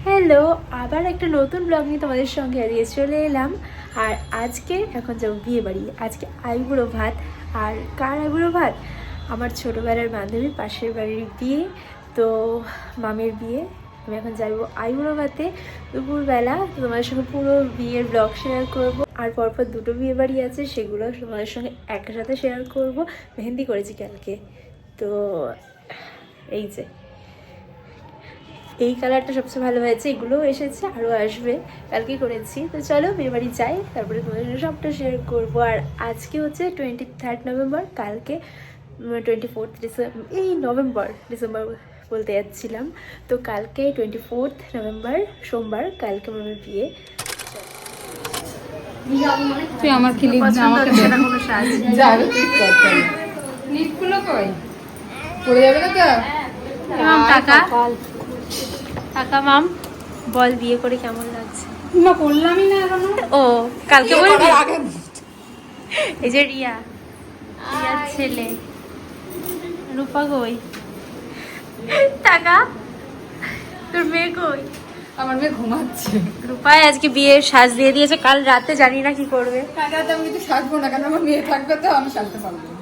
Hello, আবার একটা নতুন ব্লগ নিয়ে তোমাদের সঙ্গে আজকে চলে এলাম। আর আজকে এখন যাবো বিয়ে বাড়ি। আজকে আইবুড়ো ভাত। আর কার আইবুড়ো ভাত? আমার ছোটোবেলার বান্ধবী পাশের বাড়ির বিয়ে, তো মামের বিয়ে। আমি এখন যাবো আইবুড়ো ভাতে দুপুরবেলা। তোমাদের সঙ্গে পুরো বিয়ের ব্লগ শেয়ার করব। আর পরপর দুটো বিয়ে বাড়ি আছে, সেগুলো তোমাদের সঙ্গে একসাথে শেয়ার করব। মেহেন্দি করেছি কালকে, তো এই যে এই কালারটা সবচেয়ে ভালো হয়েছে। এগুলোও এসেছে, আরও আসবে, কালকে করেছি। তো চলো বিয়েবাড়ি যাই, তারপরে তোমাদের সঙ্গে সবটা শেয়ার করবো। আর আজকে হচ্ছে 23 নভেম্বর, কালকে 24 ডিসেম্বর, এই ডিসেম্বর বলতে যাচ্ছিলাম। তো কালকে 24 নভেম্বর সোমবার, কালকে আমার বিয়ে। তুই আমার ক্লিপ আমাকে দে না, কোনো সাজ যাবে ঠিক করতে ক্লিপগুলো কই পড়ে যাবে না তো। মাম টাকা টাকা মাম বল, বিয়ে করে কেমন লাগছে? না করলামই না এখনো। ও কালকে বলবি? এই যে রিয়া, রিয়ার ছেলে রূপা কই? টাকা তোর মেয়ে কই? আমার মেয়ে ঘুমাচ্ছে। রূপায় আজকে বিয়ের সাজ দিয়ে দিয়েছে, কাল রাতে জানি না কি করবে। কাল রাতে আমি কিছু সাজবো না, কারণ আমার মেয়ে থাকবে, তো আমি সাজতে পারবো না।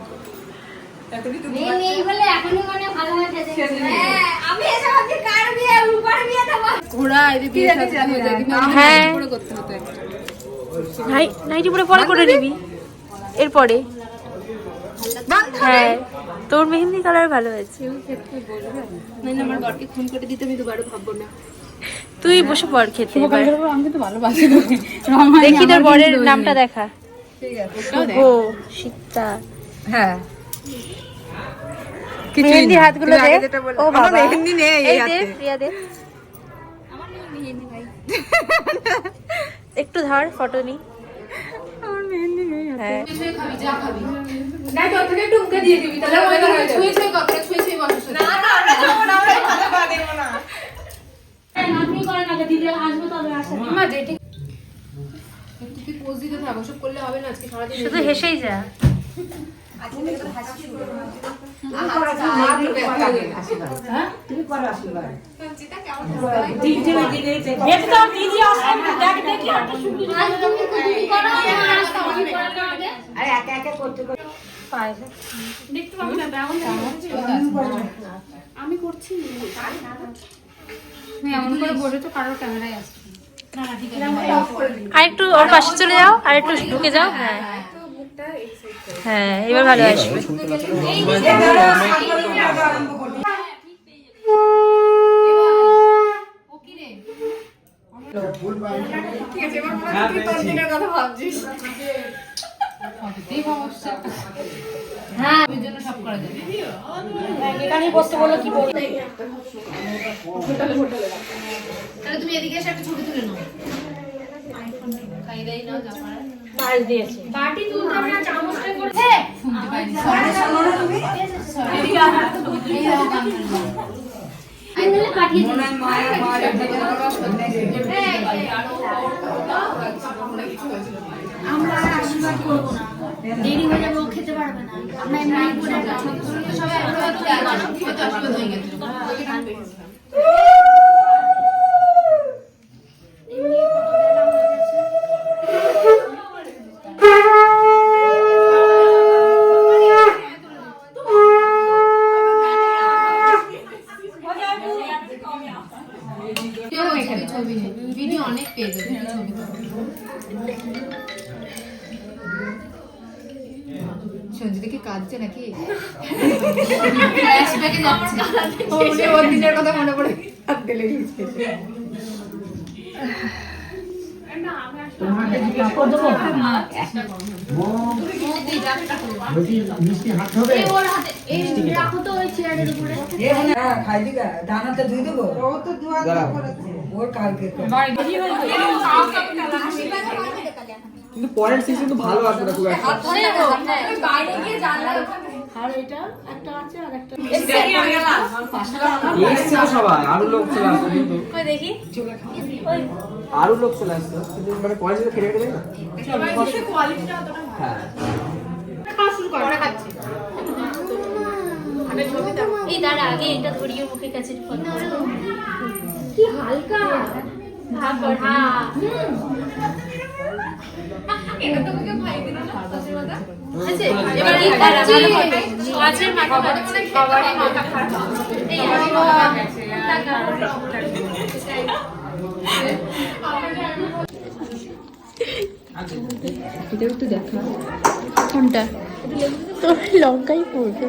নাইটি পরে পরে করে নিবি এরপরে। হ্যাঁ, তোর মেহেন্দি কালার ভালো হয়েছে। আমার বরকে খুন করে দিতে আমি দুবারও ভাববো না। তুই বসে পড় খেতে। আমি কিন্তু ভালোবাসি। দেখি তোর বরের নামটা দেখা। ঠিক আছে, ও সীতা। হ্যাঁ মেহেন্দি হাতগুলো দে। ও বাবা, মেহেন্দি নেই এই দে প্রিয়া দে। একটু ধর, ফটো নি। আমার মেহেন্দি নেই। হ্যাঁ যা খাবি না, তোর থেকে একটু মুখে দিয়ে দিবি, তাহলে ছুঁয়ে ছুঁয়ে কথা ছুঁয়ে ছুঁয়ে বসে। না না আমরা খাওয়া পা দেব না। আপনি করেন আগে, দিদি আসবে তবে আসবে। মা যেটি একটু কি পোজ দিতে থাকো, সব করলে হবে না আজকে সারা দিন। শুধু হেসেই যা। আজকে থেকে তো হাসি শুরু করো। তুমি করো আশীর্বাদ। চিতা কেমন হয়? দিদি দেখো দিদি আসবে, দেখ দেখি একটা শুনি। আজ তুমি করো, রাস্তা আমি করব আগে। আরে একা একা করতে করতে পারবে। দেখতে পাবো না, ব্রাউন আমি করছি না। তুমি এমন করে বসে তো কারোর ক্যামেরায় আসছে না। না ঠিক আছে, আর একটু ওর পাশে চলে যাও, আর একটু ঢুকে যাও। হ্যাঁ হ্যাঁ, এবার ভালো আসবে। তুমি এদিকে এসে একটা ছবি তুলে নাও। বাটি তুলতে হবে না, চামচটা করছে শুনতে পাইনি। তুমি এদিকে আসো, এই দাও কান ধরে। আই বলে পাঠিয়ে দিন। মনে মায়া মারে আমরা আশীর্বাদ করব না, দেরি হয়ে যাবে, ও খেতে পারবে না। আমরা এমনি করে সবাই আশীর্বাদ হয়ে গেছে। ভিডিও অনেক পেয়ে যাবে, সঞ্জিতা কি কাঁদছে নাকি? ফ্ল্যাশব্যাকে যাচ্ছে, ওর দিনের কথা মনে পড়ে কাঁদতে লেগেছে। মিষ্টি হাত হবে। রাখো তো ওই চেয়ারের উপরে। খাই দিগা দানাটা ধুই দেবো। ও তো দুয়া করেছে ওর কালকে। কিন্তু পরের সিজন তো ভালো আসবে না খুব একটা। বাইরে গিয়ে জানলা। আর এটা একটা আছে, আর একটা এসছে তো সবাই, আরো লোক চলে আসছে কিন্তু। কই দেখি। আরো লোক চলে আসছে কিন্তু মানে পরের সিজন খেলে দেয় না। হ্যাঁ খাওয়া শুরু করো, পরে খাচ্ছি। এই দাঁড়া, আগে এটা ধরিয়ে মুখের কাছে ফটো। কি হালকা এটা তো আমাকে ভাই দিল না আশীর্বাদ আছে এবার কি করছি মাছের মাথা বানাচ্ছি বাবারই মাথা খারাপ এই এটা একটু দেখা কোনটা তোর লঙ্কাই পড়বে।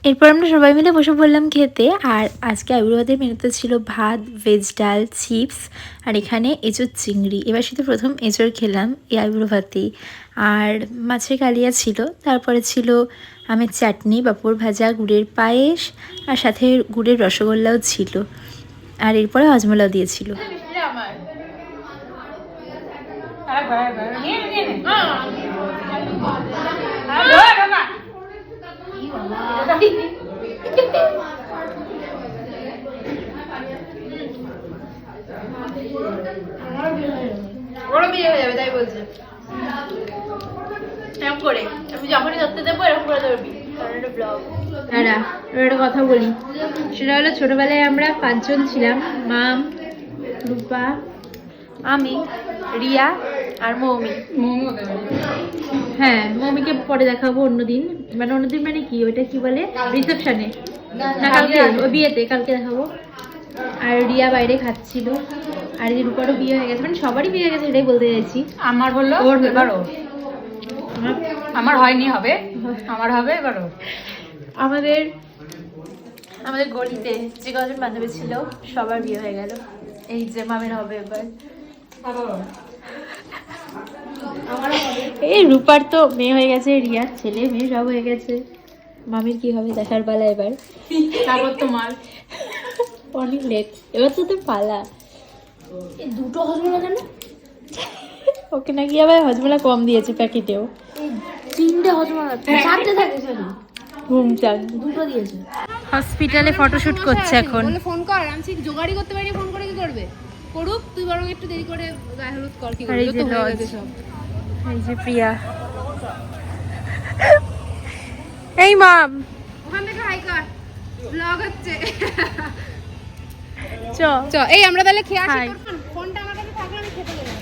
এরপর আমরা সবাই মিলে বসে পড়লাম খেতে। আর আজকে আইবুড়োভাতের মেনুতে ছিল ভাত, ভেজ ডাল, চিপস আর এখানে এঁচোড় চিংড়ি। এবার শুধু প্রথম এঁচোড় খেলাম এই আইবুড়ো ভাতেই। আর মাছের কালিয়া ছিল, তারপরে ছিল আমের চাটনি, পাঁপড় ভাজা, গুড়ের পায়েস আর সাথে গুড়ের রসগোল্লাও ছিল। আর এরপরে হজমোলাও দিয়েছিল। ওরা বিয়ে হয়ে যাবে তাই বলছে এরকম করে আমি যখনই ধরতে দেবো এরকম করে ধরবি কারণ এটা ব্লগ। দাঁড়া একটা কথা বলি, সেটা হলো ছোটবেলায় আমরা 5 জন ছিলাম, মাম, রূপা, আমি, রিয়া আর মৌমি। হ্যাঁ, মৌমিকে পরে দেখাবো অন্যদিন। মানে অন্যদিন মানে কি, ওইটা কি বলে, রিসেপশনে না, কালকে ওই বিয়েতে, কালকে দেখাবো। আর রিয়া বাইরে খাচ্ছিল। আর এই রূপারও বিয়ে হয়ে গেছে, মানে সবারই বিয়ে হয়ে গেছে এটাই বলতে চাইছি। আমার হলো ওর এবার ওর আমার হয়নি হবে আমার হবে এবার ওর। আমাদের গলিতে যে কজন বান্ধবী ছিল সবার বিয়ে হয়ে গেল। এই যে মামের হবে এবার। এই রূপার তো মেয়ে হয়ে গেছে, রিয়ার ছেলে মেয়ে সব হয়ে গেছে। মামির কি হবে দেখার পালা এবার। তারপর তোমার অনেক লেট, এবার তো তোর পালা। এই দুটো হজমোলা কেন? ওকে নাকি আবার হজমোলা কম দিয়েছে প্যাকেটেও। 3টে হজমোলা 4টে থাকে না, ঘুম চান। 2টো দিয়েছে। হসপিটালে ফটোশুট করছে এখন। বলে ফোন কর, আমি ঠিক জোগাড়ি করতে পারিনি, ফোন করে কি করবে? করুক, তুই বরং একটু দেরি করে গায়ে হলুদ কর, কি আর করবি? এই যে তো হয়ে লজ। গেছে সব। এই যে প্রিয়া, এই মাম ওখান থেকে হাই কর, ব্লগ হচ্ছে। চ চ এই আমরা তাহলে খেয়ে আসি। হাই। ফোনটা আমার কাছে থাকলে আমি খেতে গেলাম।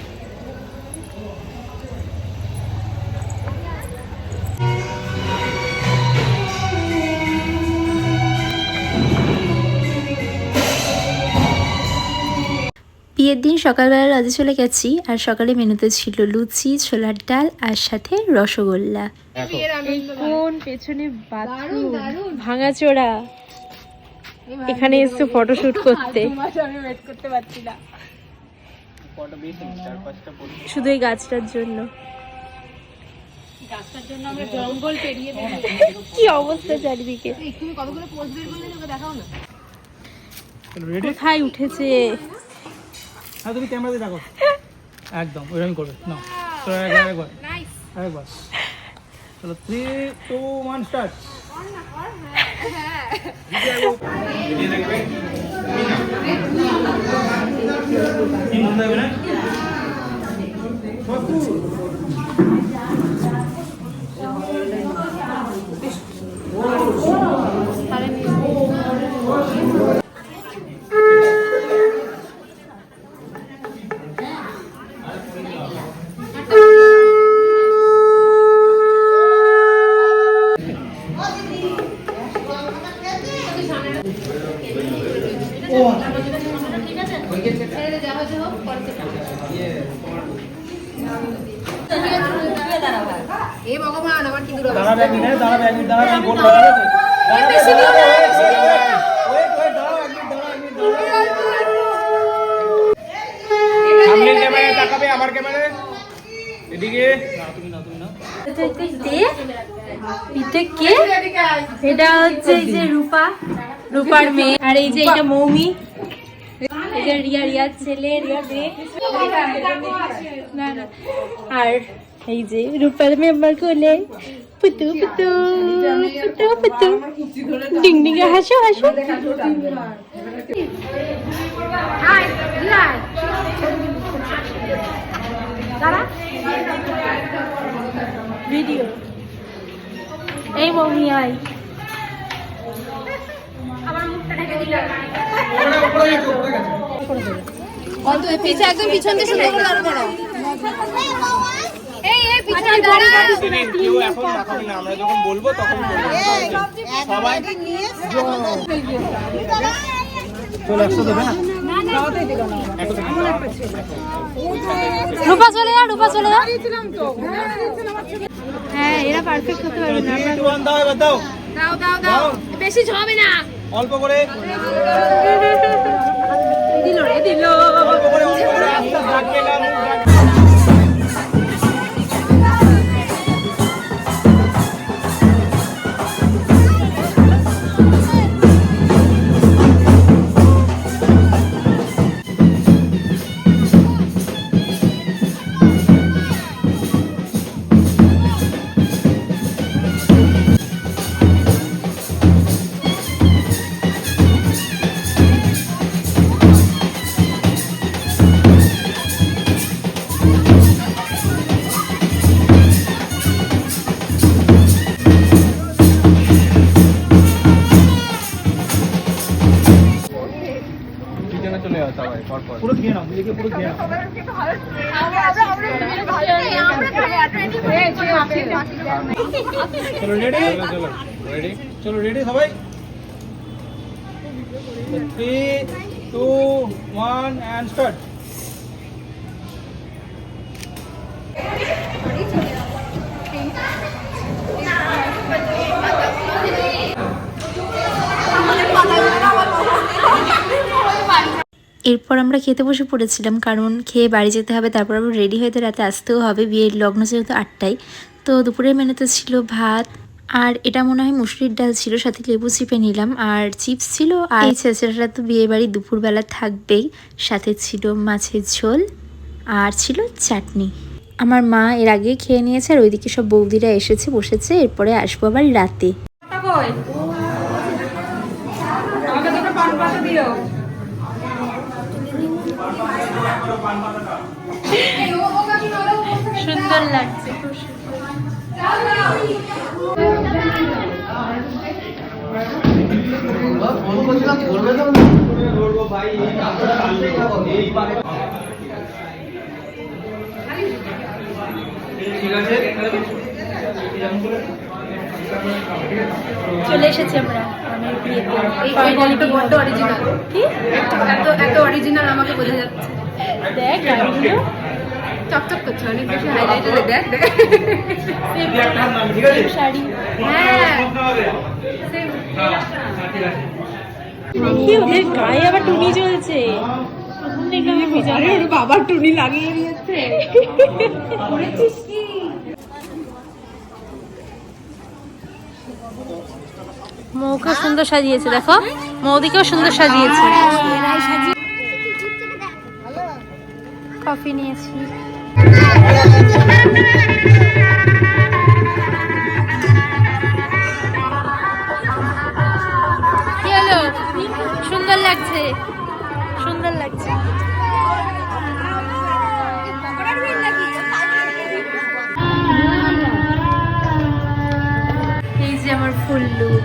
বিয়ের দিন সকালবেলা লজে চলে গেছি। আর সকালে মেনুতে ছিল লুচি, ছোলার ডাল আর সাথে রসগোল্লা। বিয়ের আনন্দ কোন পেছনে দারুণ দারুণ। ভাঙাচোরা এখানে এসে ফটোশুট করতে। আমি ওয়েট করতে পারছি না। শুধু এই গাছটার জন্য। রাস্তার জন্য আমরা জঙ্গল পেরিয়ে দিলাম। কি অবস্থা চারিদিকে, তুমি কতগুলো পোস্ট বের করলে ওকে দেখাও না। কোথায় উঠেছে। হ্যাঁ তুমি ক্যামেরাতে দেখো একদম ওইরকম করবে না। চলো একবার নাইস। আরেকবার চলো 3 2 1 স্টার্ট। এই ভগবান আমার কি দূর দাঁড়াবে এক মিনিট, দাঁড়াবে এক মিনিট, দাঁড়াবে আমি গোল হয়ে গেছে। বেশি দিও না। ওয়েট দাঁড়াও এক মিনিট, দাঁড়াও এক মিনিট, সামনে ক্যামেরায় তাকাবে, আমার ক্যামেরায় এদিকে। না তুমি না এটা কে? এটা হচ্ছে এই যে রূপা, রূপার মেয়ে। আর এই যে এটা মৌমি, এই যে রিয়ার ছেলে, রিয়ার মেয়ে। না না, আর এই যে রূপার মেয়ে আমার কোলে। পুতু পুতু পুতু পুতু ডিং ডিং হাসো হাসো। ভিডিও এই মৌমি আয়। আমার মুখটা ঢেকে দিল উপরে গেছে, উপরে গেছে। পিছে একদম পিছন দিয়ে শুরু করে দাঁড় করো এই পিছনে দাঁড়া কেউ এখন মাখাবি না, আমরা যখন বলবো তখন সবাই চলে একসাথে দেবে না? রূপা চলে যা, রূপা চলে যা। হ্যাঁ এরা পারফেক্ট হতে পারবে না। 3, 2, 1 দাও, এবার দাও। দাও দাও দাও বেশি ঝাবে না অল্প করে, দিল রে দিল অল্প করে, অল্প করে, আস্তে ডাকবে না, মুখ ডাকবে। কিচেনে চলে যাও সবাই পরপর। পুরো খেয়ে নাও, দিদিকে পুরো খেয়ে নাও। চলো রেডি, চলো রেডি, চলো রেডি সবাই। 3, 2, 1 and start. এরপর আমরা খেতে বসে পড়েছিলাম, কারণ খেয়ে বাড়ি যেতে হবে, তারপর আবার রেডি হয়ে রাতে আসতেও হবে, বিয়ের লগ্ন যেহেতু 8টায়। তো দুপুরের মেনুতে ছিল ভাত, আর এটা মনে হয় মুসুরির ডাল ছিল, সাথে লেবু চিপে নিলাম, আর চিপস ছিল। আর এই ছেঁচড়াটা তো বিয়ে বাড়ি দুপুরবেলা থাকবেই, সাথে ছিল মাছের ঝোল আর ছিল চাটনি। আমার মা এর আগে খেয়ে নিয়েছে, আর ওইদিকে সব বৌদিরা এসেছে বসেছে, এরপরে আসবো আবার রাতে। আমাকে দুটো পান পাতা দিও সুন্দর লাগছে। চলে এসেছি আমরা আমার বিয়েতে। বড্ড অরিজিনাল কি এত অরিজিনাল আমাকে বোঝা যাচ্ছে দেখ গাড়িগুলো চকচক করছে অনেক বেশি হাইলাইটেড দেখ দেখ শাড়ি। হ্যাঁ দেখি ওদের গায়ে আবার টুনি চলছে। প্রথম দেখলাম আমি বাবার টুনি লাগিয়ে দিয়েছে করেছিস কি মৌকে সুন্দর সাজিয়েছে, দেখো মৌদিকেও সুন্দর সাজিয়েছে। কফি নিয়েছি। কি হলো? সুন্দর লাগছে, সুন্দর লাগছে। এই যে আমার ফুল লুক।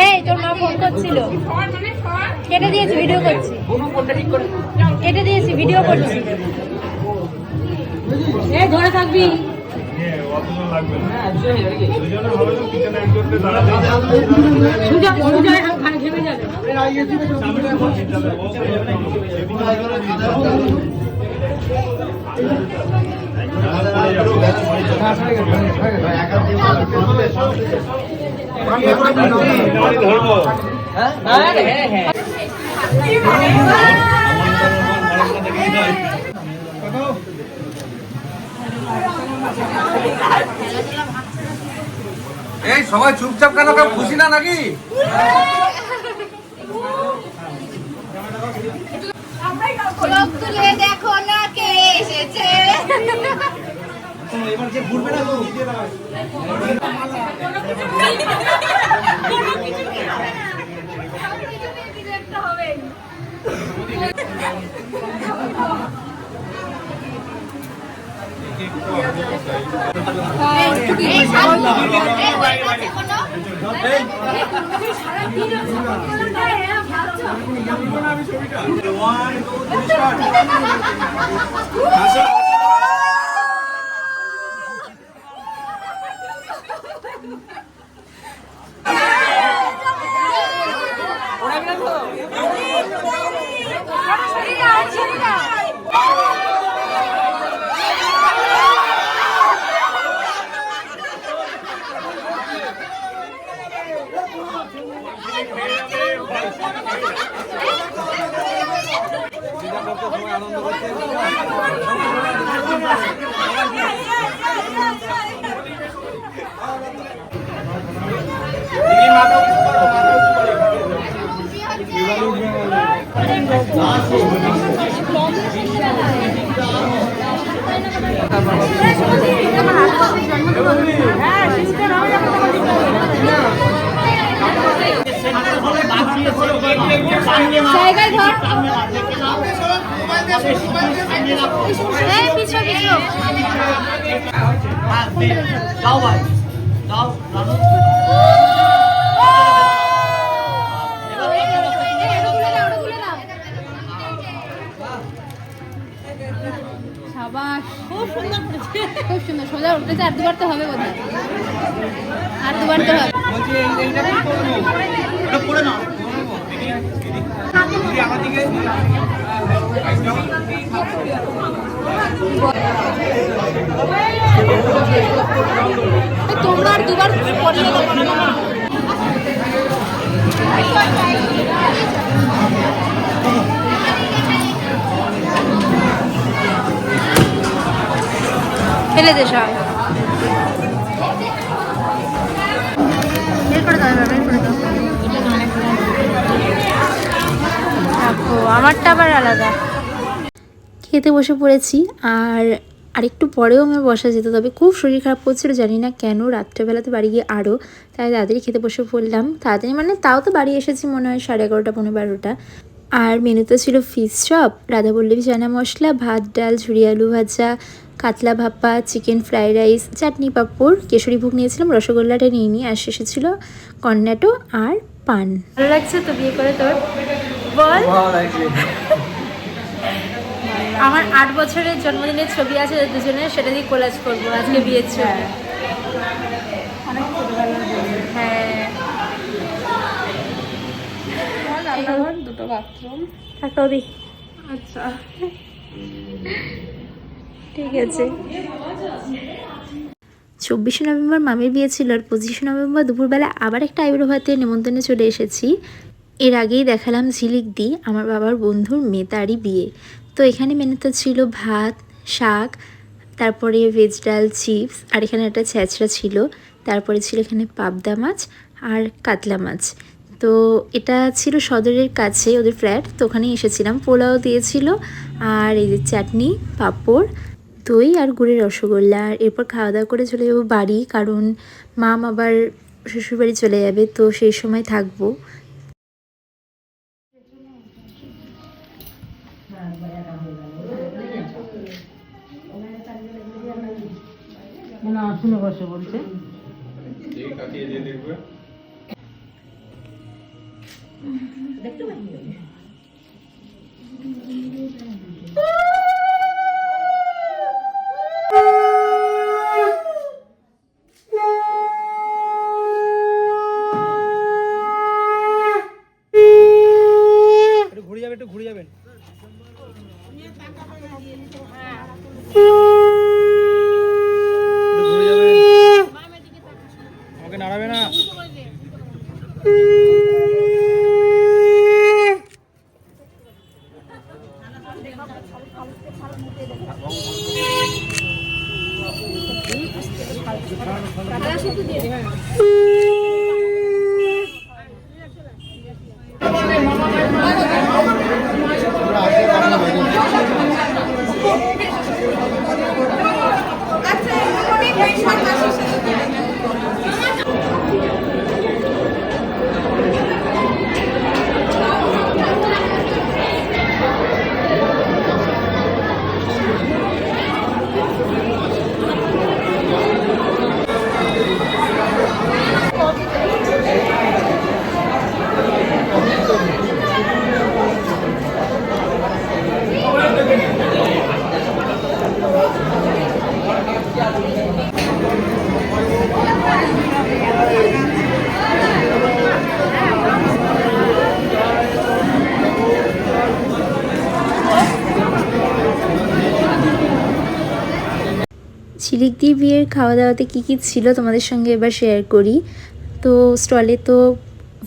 এই তোর মা ফোন করছিল, কেটে দিয়েছি, ভিডিও করছি, কেটে দিয়েছি, ভিডিও করছি। এই ধরে থাকবি। এই সবাই চুপচাপ কেন, কেউ খুশি না নাকি? চোখ তুলে দেখো না কে এসেছে। এবার যে ঘুরবে না জায়গায় ধর এই পিছু পিছু যাও ভাই যাও রানু সাবাস খুব সুন্দর করেছে খুব সুন্দর সোজা উঠতেছে আর দুবার তো হবে বোধহয় আর দুবার তো হবে বলছি এইটা কি করবো এটা করে নাও দিদি আমার দিকে তোমরা আর দুবার পড়িয়ে দেবো ফেলে দে সব। বের করে দাও, বের করে দাও। দেখো আমারটা আবার আলাদা। খেতে বসে পড়েছি আর আরেকটু পরেও আমার বসা যেত, তবে খুব শরীর খারাপ করছিল, জানি না কেন। রাত্রেবেলাতে বাড়ি গিয়ে আরও তাই তাড়াতাড়ি খেতে বসে পড়লাম। তাড়াতাড়ি মানে তাও তো বাড়ি এসেছি মনে হয় 11:30 পৌনে 12টা। আর মেনুতে ছিল ফিশ চপ, রাধাবল্লভী চানা মশলা, ভাত ডাল, ঝুরি আলু ভাজা, কাতলা ভাপা, চিকেন ফ্রাইড রাইস, চাটনি পাঁপড়, কেশরী ভোগ নিয়েছিলাম, রসগোল্লাটা নিয়ে আর শেষে ছিল কর্নেটো আর পান। ভালো লাগছে তো বিয়ে করে তোর? বল। আমার 8 বছরের জন্মদিনের ছবি আছে দুজনের, সেটা দিয়ে কোলাজ করবো আজকে বিয়ের ছবি। হ্যাঁ, দুটো বাথরুম আচ্ছা ঠিক আছে। 24শে নভেম্বর মামির বিয়ে ছিল আর 25শে নভেম্বর দুপুরবেলা আবার একটা আইবুড়ো ভাতের নেমন্তন্নে চলে এসেছি। এর আগেই দেখালাম ঝিলিক দি, আমার বাবার বন্ধুর মেয়ে, তারই বিয়ে। তো এখানে মেনুতে ছিল ভাত, শাক, তারপরে ভেজ ডাল, চিপস, আর এখানে একটা ছ্যাঁচড়া ছিল, তারপরে ছিল এখানে পাবদা মাছ আর কাতলা মাছ। তো এটা ছিল সদরের কাছে ওদের ফ্ল্যাট, তো ওখানেই এসেছিলাম। পোলাও দিয়েছিল আর এই যে চাটনি, পাঁপড়, দই আর গুড়ের রসগোল্লা। আর এরপর খাওয়া দাওয়া করে চলে যাবো বাড়ি, কারণ মাম আবার শ্বশুরবাড়ি চলে যাবে, তো সেই সময় থাকবো। শুনে বসে বলছে একটু ঘুরে যাবেন, একটু ঘুরে যাবেন। আমাকে নাড়াবে না। আচ্ছা ঝিলিকদির বিয়ের খাওয়া দাওয়াতে কী কী ছিল তোমাদের সঙ্গে এবার শেয়ার করি। তো স্টলে তো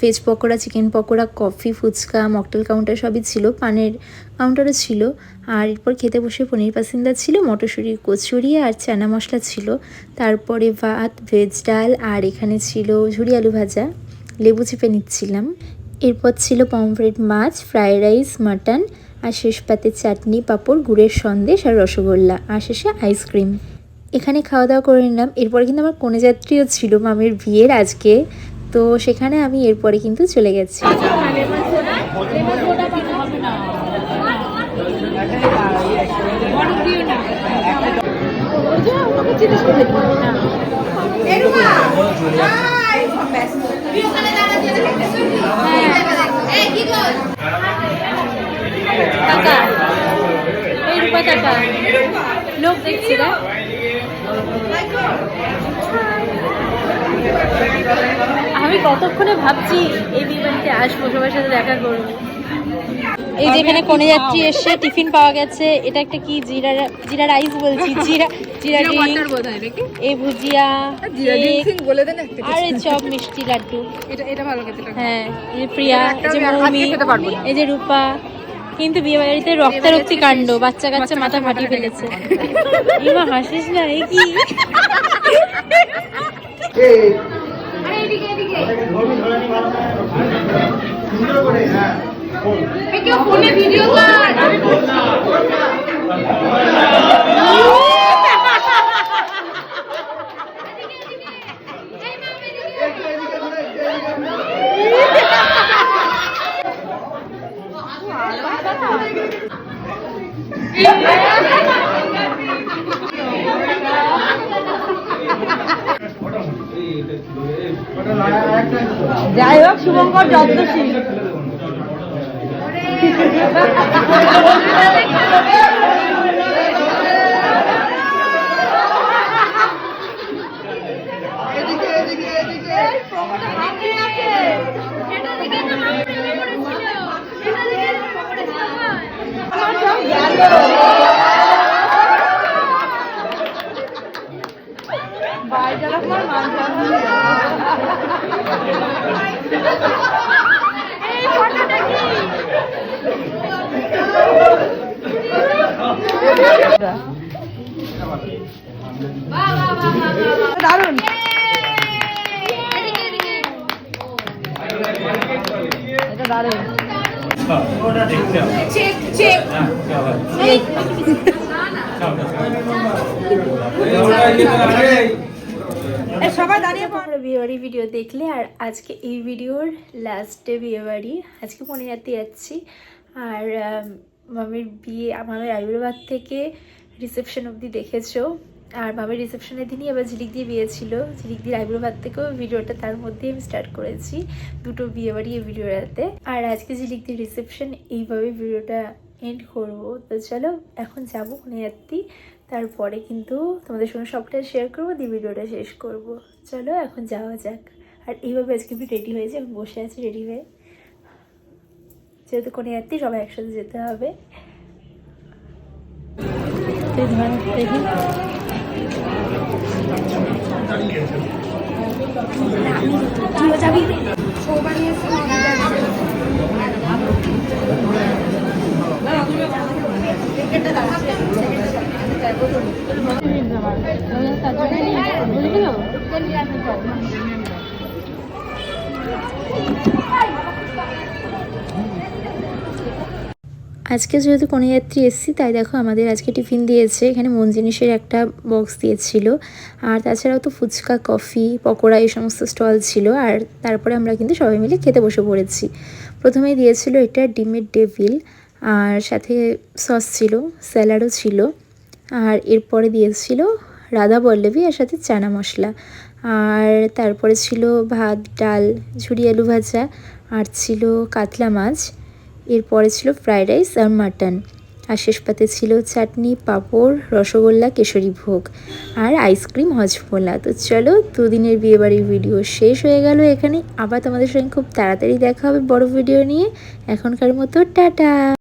veg pakora, chicken pakora, coffee, phuchka, mocktail counter সবই ছিল, পানের কাউন্টারও ছিল। আর এরপর খেতে বসে পনির পাসিন্দা ছিল, মটরশুঁটির কচুরি আর চানা মশলা ছিল। তারপরে ভাত, ভেজ ডাল, আর এখানে ছিল ঝুরি আলু ভাজা, লেবু চিপে নিচ্ছিলাম। এরপর ছিল পমফ্রেট মাছ, ফ্রাইড রাইস, মাটন, আর শেষ পাতে চাটনি, পাঁপড়, গুড়ের সন্দেশ আর রসগোল্লা, আর শেষে আইসক্রিম। এখানে খাওয়া দাওয়া করে নিলাম। এরপরে কিন্তু আমার কনেযাত্রীও ছিল মামির বিয়ের আজকে, তো সেখানে আমি এরপরে কিন্তু চলে গেছি। টাকা এই রূপা টাকা লোক দেখছি না। আমি কতক্ষণে ভাবছি এই বিমানকে আসবো, সবার সাথে দেখা করবো। এই যেখানে কনেযাত্রী এসে টিফিন পাওয়া গেছে, এটা একটা কি জিরা রাইস বলছি, জিরা ড্রিঙ্ক, এই ভুজিয়া আর এই চপ, মিষ্টি, লাড্ডু। এটা ভালো খেতে। হ্যাঁ, এই যে প্রিয়া, এই যে মৌমি, এই যে রূপা। কিন্তু বিয়ে বাড়িতে রক্তারক্তি কাণ্ড, বাচ্চা কাচ্চা মাথা ফাটিয়ে ফেলেছে। ইমা হাসিস না, এই কি? যাই হোক, শুভঙ্কর যত্নশীল। দারুণ। এটা দারুণ। সবাই দাঁড়িয়ে তোমরা বিয়েবাড়ি ভিডিও দেখলে, আর আজকে এই ভিডিওর লাস্টে বিয়েবাড়ি, আজকে কনেযাত্রী যাচ্ছি। আর মামির বিয়ে, মামির আইবুড়োভাত থেকে রিসেপশন অবধি দেখেছো। আর মামির রিসেপশনের দিনই আবার ঝিলিকদির বিয়ে ছিল, ঝিলিকদির আইবুড়োভাত থেকেও ভিডিওটা তার মধ্যেই আমি স্টার্ট করেছি, দুটো বিয়েবাড়ি এই ভিডিওটাতে। আর আজকে ঝিলিকদির রিসেপশন, এইভাবে ভিডিওটা এন্ড করবো। তো চলো এখন যাবো কনেযাত্রী, তারপরে কিন্তু তোমাদের সঙ্গে সবটা শেয়ার করবো, দিয়ে ভিডিওটা শেষ করব। চলো এখন যাওয়া যাক। আর এইভাবে আজকে আমি রেডি হয়েছি, আমি বসে আছি রেডি হয়ে, যেহেতু কনেযাত্রী সবাই একসাথে যেতে হবে। আজকে যেহেতু কনেযাত্রী এসেছি, তাই দেখো আমাদের আজকে টিফিন দিয়েছে। এখানে মন জিনিসের একটা বক্স দিয়েছিল, আর তাছাড়াও তো ফুচকা, কফি, পকোড়া এই সমস্ত স্টল ছিল। আর তারপরে আমরা কিন্তু সবাই মিলে খেতে বসে পড়েছি। প্রথমেই দিয়েছিল এটা ডিমের ডেভিল, আর সাথে সস ছিল, স্যালাডও ছিল। আর এরপরে দিয়েছিল রাধা বল্লভী, আর সাথে চানা মশলা। আর তারপরে ছিল ভাত, ডাল, ঝুরি আলু ভাজা, আর ছিল কাতলা মাছ। এরপরে ছিল ফ্রাইড রাইস আর মাটন, আর শেষ পাতে ছিল চাটনি, পাঁপড়, রসগোল্লা, কেশরী ভোগ, আর আইসক্রিম, হজমোলা। তো চলো, দুদিনের বিয়েবাড়ির ভিডিও শেষ হয়ে গেল এখানে। আবার তোমাদের সঙ্গে খুব তাড়াতাড়ি দেখা হবে বড় ভিডিও নিয়ে। এখনকার মতো টাটা।